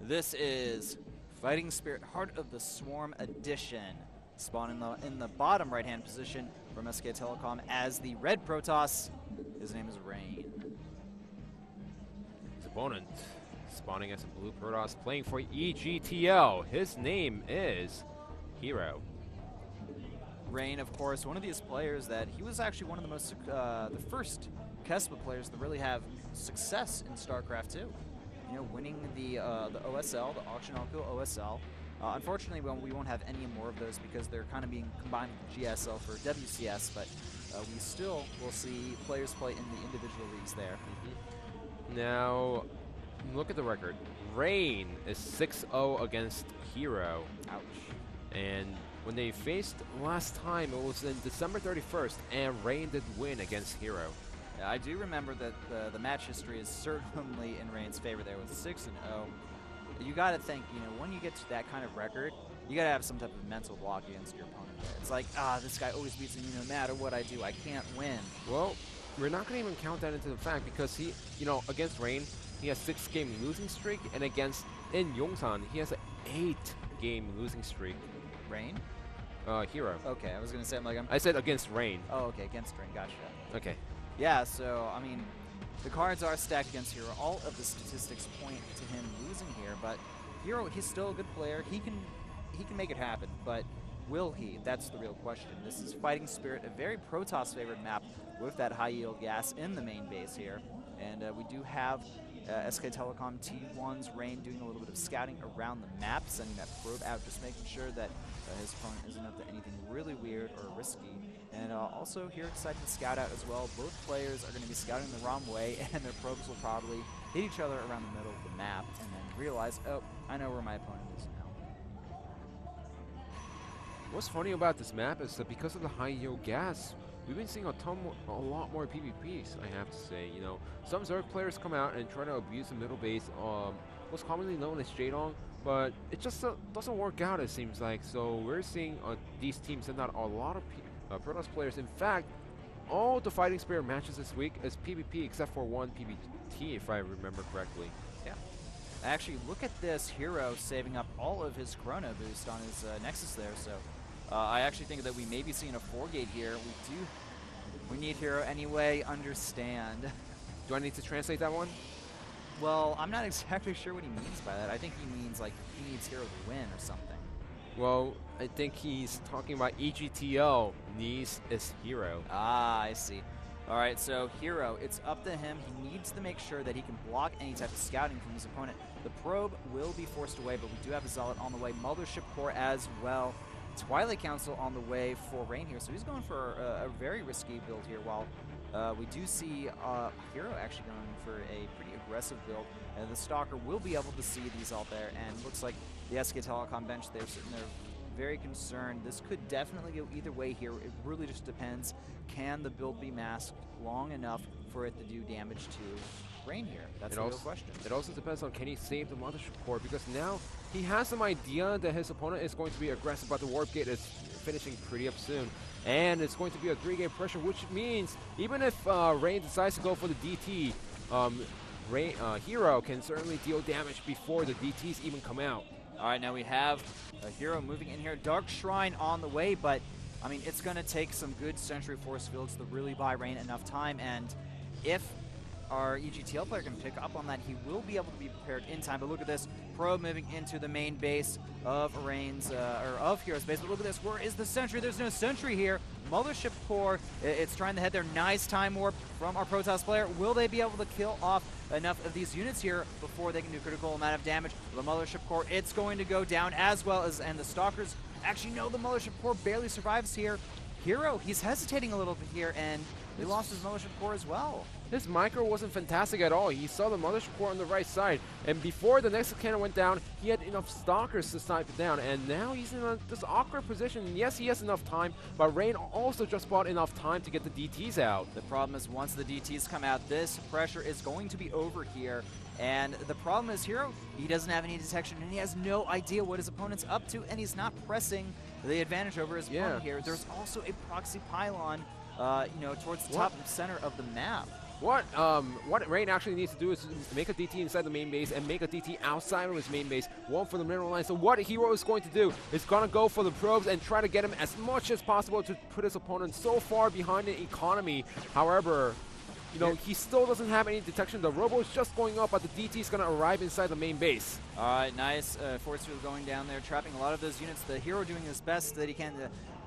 This is Fighting Spirit Heart of the Swarm Edition. Spawn in the bottom right-hand position from SK Telecom as the red Protoss. His name is Rain. His opponent spawning as a blue Protoss playing for EGTL. His name is Hero. Rain, of course, one of these players that he was actually one of the most, the first Kespa players to really have success in StarCraft2. You know, winning the OSL, the Auction Alco OSL. Unfortunately, we won't have any more of those because they're kind of being combined with GSL for WCS, but we still will see players play in the individual leagues there. Now, look at the record. Rain is 6-0 against Hero. Ouch. And when they faced last time, it was in December 31st, and Rain did win against Hero. Yeah, I do remember that the match history is certainly in Rain's favor there with 6-0. You got to think, you know, when you get to that kind of record, you got to have some type of mental block against your opponent there. It's like, this guy always beats me no matter what I do. I can't win. Well, we're not going to even count that into the fact because he, you know, against Rain, he has 6-game losing streak, and in Yongsan, he has an 8-game losing streak. Rain? Hero. Okay, I was going to say, I said against Rain. Oh, okay, against Rain, gotcha. Okay. Yeah, so, I mean, the cards are stacked against Hero. All of the statistics point to him losing here, but Hero, he's still a good player. He can make it happen, but will he? That's the real question. This is Fighting Spirit, a very Protoss-favored map with that high-yield gas in the main base here. And we do have SK Telecom T1's Rain doing a little bit of scouting around the map, sending that probe out, just making sure that his opponent isn't up to anything really weird or risky. And also here deciding to scout out as well. Both players are going to be scouting the wrong way, and their probes will probably hit each other around the middle of the map, and then realize, oh, I know where my opponent is now. What's funny about this map is that because of the high yield gas, we've been seeing a lot more PvPs, I have to say. You know, some Zerg players come out and try to abuse the middle base, what's commonly known as Jadong, but it just doesn't work out, it seems like. So we're seeing these teams send out a lot of Protoss players. In fact, all the Fighting Spirit matches this week is PvP except for one PvT, if I remember correctly. Yeah. Actually, look at this Hero saving up all of his Chrono boost on his Nexus there, so I actually think that we may be seeing a 4-gate here. We need Hero anyway, understand. Do I need to translate that one? Well, I'm not exactly sure what he means by that. I think he means like he needs Hero to win or something. Well, I think he's talking about EGTL needs his Hero. Ah, I see. All right, so Hero, it's up to him. He needs to make sure that he can block any type of scouting from his opponent. The probe will be forced away, but we do have a Zealot on the way. Mothership Core as well. Twilight Council on the way for Rain here, so he's going for a very risky build here, while we do see Hero actually going for a pretty aggressive build. The Stalker will be able to see these out there, and looks like the SK Telecom bench, they're sitting there very concerned. This could definitely go either way here. It really just depends. Can the build be masked long enough for it to do damage to Rain here? That's the real question. It also depends on can he save the Mothership Core, because now he has some idea that his opponent is going to be aggressive, but the Warp Gate is finishing pretty up soon. And it's going to be a 3-game pressure, which means even if Rain decides to go for the DT, Hero can certainly deal damage before the DTs even come out. All right, now we have a Hero moving in here. Dark Shrine on the way, but, I mean, it's going to take some good Sentry Force fields to really buy Rain enough time, and if our EGTL player can pick up on that, he will be able to be prepared in time. But look at this, probe moving into the main base of Rain's, or of Hero's base. But look at this, where is the Sentry? There's no Sentry here. Mothership Core, it's trying to head there. Nice time warp from our Protoss player. Will they be able to kill off enough of these units here before they can do critical amount of damage? The Mothership Core, it's going to go down, as well as, and the Stalkers, actually no, the Mothership Core barely survives here. Hero, he's hesitating a little bit here, and he lost his Mothership Core as well. His micro wasn't fantastic at all. He saw the Mothership Core on the right side, and before the Nexus Cannon went down, he had enough Stalkers to snipe it down, and now he's in this awkward position. And yes, he has enough time, but Rain also just bought enough time to get the DTs out. The problem is once the DTs come out, this pressure is going to be over here. And the problem is Hero, he doesn't have any detection, and he has no idea what his opponent's up to, and he's not pressing the advantage over his opponent here. There's also a proxy pylon, you know, towards the top center of the map. What Rain actually needs to do is make a DT inside the main base and make a DT outside of his main base, one for the mineral line. So what Hero is going to do is going to go for the probes and try to get him as much as possible to put his opponent so far behind the economy. However, you know, he still doesn't have any detection. The Robo is just going up, but the DT is going to arrive inside the main base. All right, nice. Force field going down there, trapping a lot of those units. The Hero doing his best that he can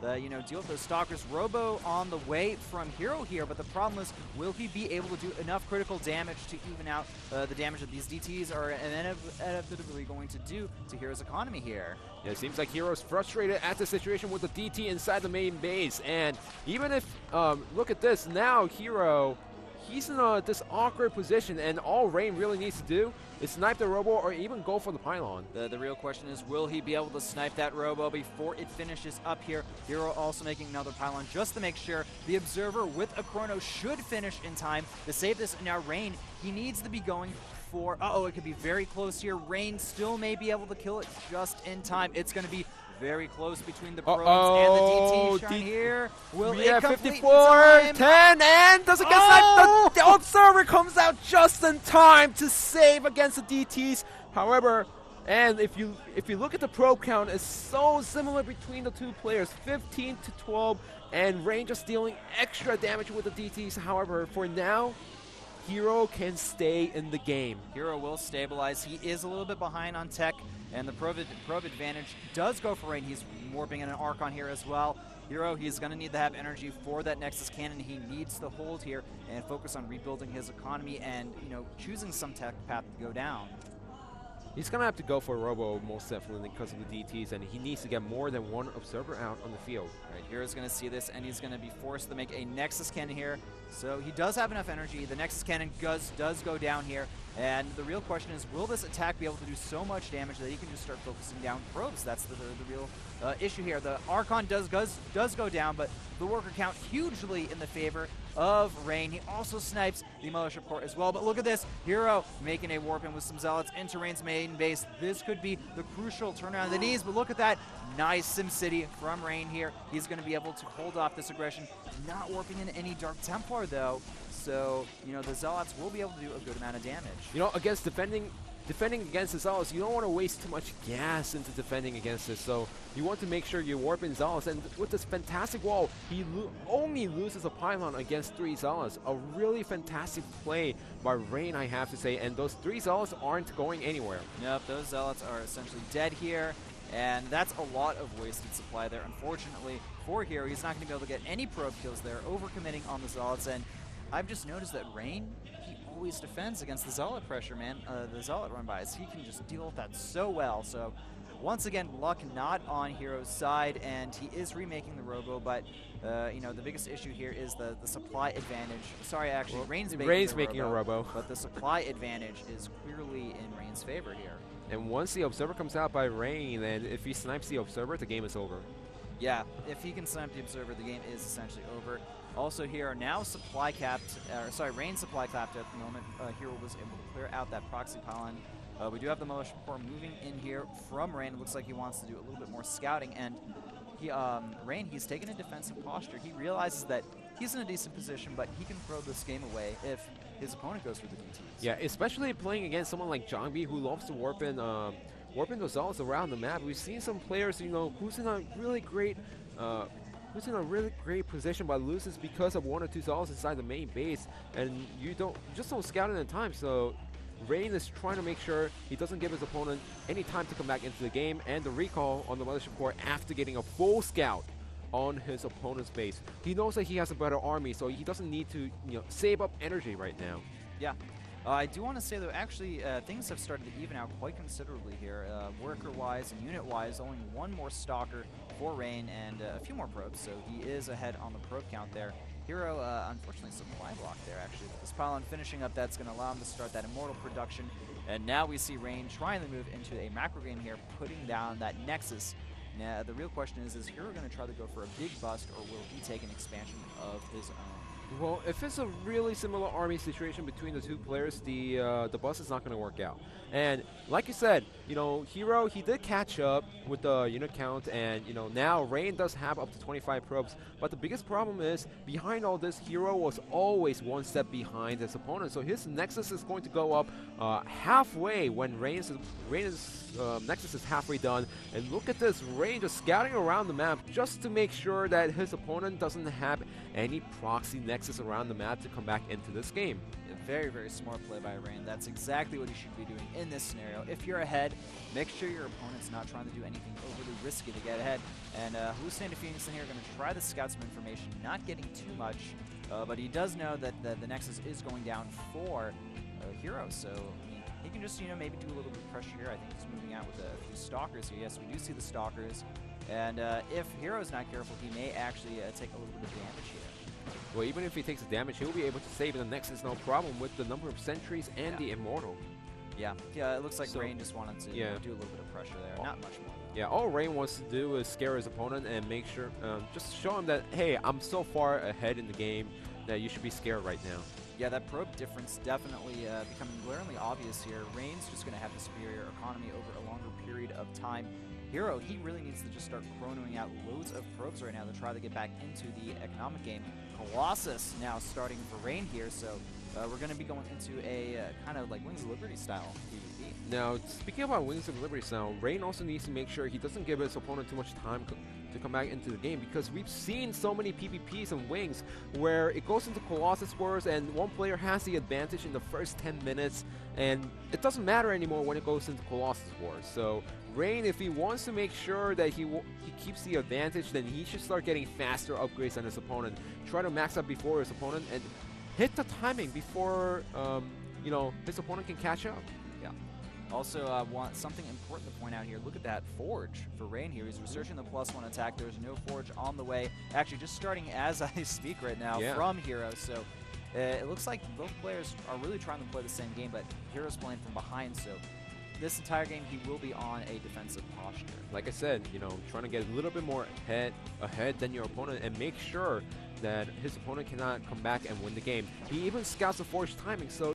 to deal with those stalkers. Robo on the way from Hero here, but the problem is, will he be able to do enough critical damage to even out the damage that these DTs are inevitably going to do to Hero's economy here? Yeah, it seems like Hero's frustrated at the situation with the DT inside the main base, and even if, look at this, now Hero, he's in this awkward position, and all Rain really needs to do is snipe the Robo or even go for the pylon. The real question is, will he be able to snipe that Robo before it finishes up here? Hero also making another pylon just to make sure. The Observer with a Chrono should finish in time to save this. Now Rain, he needs to be going for, uh-oh, it could be very close here. Rain still may be able to kill it just in time. It's going to be very close between the probes and the DT shine here. Will it complete 54, 10, and doesn't get sniped. The Observer comes out just in time to save against the DTs. However, and if you look at the probe count, it's so similar between the two players, 15 to 12, and Rain just dealing extra damage with the DTs. However, for now, Hero can stay in the game. Hero will stabilize. He is a little bit behind on tech, and the probe advantage does go for Rain. He's warping in an Archon here as well. Hero, he's going to need to have energy for that Nexus Cannon. He needs to hold here and focus on rebuilding his economy and, you know, choosing some tech path to go down. He's going to have to go for a Robo most definitely because of the DTs, and he needs to get more than one Observer out on the field. Right, Hero's going to see this, and he's going to be forced to make a Nexus Cannon here. So he does have enough energy. The Nexus Cannon does go down here, and the real question is, will this attack be able to do so much damage that he can just start focusing down probes? That's the real issue here. The Archon does go down, but the worker count hugely in the favor of Rain. He also snipes the Mothership Core as well, but look at this. Hero making a warp in with some Zealots into Rain's main base. This could be the crucial turnaround of the knees, but look at that. Nice SimCity from Rain here. He's going to be able to hold off this aggression. Not warping in any Dark Templar, though, so, you know, the Zealots will be able to do a good amount of damage. You know, against defending against the Zealots, you don't want to waste too much gas into defending against this, so you want to make sure you warp in Zealots, and with this fantastic wall, he only loses a pylon against 3 Zealots. A really fantastic play by Rain, I have to say, and those 3 Zealots aren't going anywhere. Yep, those Zealots are essentially dead here, and that's a lot of wasted supply there. Unfortunately, for Hero, he's not going to be able to get any probe kills there, overcommitting on the Zealots, and I've just noticed that Rain, he always defends against the Zealot pressure, man. The Zealot run-bys, he can just deal with that so well. So once again, luck not on Hero's side, and he is remaking the Robo, but you know, the biggest issue here is the supply advantage. Sorry, actually, Rain's making a Robo, but the supply advantage is clearly in Rain's favor here. And once the Observer comes out by Rain, and if he snipes the Observer, the game is over. Yeah, if he can snipe the Observer, the game is essentially over. Also here, now supply capped, Rain supply capped at the moment. Hero was able to clear out that proxy pylon. We do have the Mothership Core moving in here from Rain. It looks like he wants to do a little bit more scouting, and he, Rain, he's taken a defensive posture. He realizes that he's in a decent position, but he can throw this game away if his opponent goes for the DTs. Yeah, especially playing against someone like Zhangbi, who loves to warp in those Zealots around the map. We've seen some players, you know, who's in a really great position but loses because of 1 or 2 Zealots inside the main base, and you just don't scout it in time. So Rain is trying to make sure he doesn't give his opponent any time to come back into the game, and the recall on the Mothership Core after getting a full scout on his opponent's base. He knows that he has a better army, so he doesn't need to, you know, save up energy right now. Yeah. I do want to say, though, actually, things have started to even out quite considerably here. Worker-wise and unit-wise, only 1 more Stalker for Rain and a few more probes, so he is ahead on the probe count there. Hero, unfortunately, supply block there, actually. With this pylon finishing up, that's going to allow him to start that Immortal production. And now we see Rain trying to move into a macro game here, putting down that Nexus. Now, the real question is Hero going to try to go for a big bust, or will he take an expansion of his own? Well, if it's a really similar army situation between the two players, the bus is not going to work out. And like you said, Hero, he did catch up with the unit count, and now Rain does have up to 25 probes. But the biggest problem is behind all this, Hero was always one step behind his opponent, so his Nexus is going to go up halfway when Rain's Nexus is halfway done. And look at this, Rain just scouting around the map just to make sure that his opponent doesn't have any proxy Nexus around the map to come back into this game. A very, very smart play by Rain. That's exactly what he should be doing in this scenario. If you're ahead, make sure your opponent's not trying to do anything overly risky to get ahead. And Hallucinated Phoenix in here going to try to scout some information, not getting too much, but he does know that the Nexus is going down for Hero, so I mean, he can just maybe do a little bit of pressure here. I think he's moving out with a few Stalkers here. Yes, we do see the Stalkers. And if Hero's not careful, he may actually take a little bit of damage here. Well, even if he takes the damage, he'll be able to save the Nexus no problem with the number of sentries and the Immortal. Yeah, it looks like Rain just wanted to do a little bit of pressure there. Not much more. Yeah, all Rain wants to do is scare his opponent and make sure, just show him that, hey, I'm so far ahead in the game that you should be scared right now. Yeah, that probe difference definitely becoming glaringly obvious here. Rain's just going to have the superior economy over a longer period of time. Hero, he really needs to just start chronoing out loads of probes right now to try to get back into the economic game. Colossus now starting for Rain here, so we're going to be going into a kind of like Wings of Liberty style PvP. Now, speaking about Wings of Liberty style, Rain also needs to make sure he doesn't give his opponent too much time to come back into the game, because we've seen so many PvPs and Wings where it goes into Colossus Wars and one player has the advantage in the first 10 minutes, and it doesn't matter anymore when it goes into Colossus Wars. So Rain, if he wants to make sure that he keeps the advantage, then he should start getting faster upgrades than his opponent. Try to max up before his opponent and hit the timing before his opponent can catch up. Yeah. Also, want something important to point out here. Look at that Forge for Rain here. He's researching the +1 attack. There's no Forge on the way. Actually, just starting as I speak right now from Hero. So it looks like both players are really trying to play the same game, but Hero's playing from behind. So this entire game, he will be on a defensive posture. Like I said, trying to get a little bit more ahead than your opponent and make sure that his opponent cannot come back and win the game. He even scouts the Forge timing, so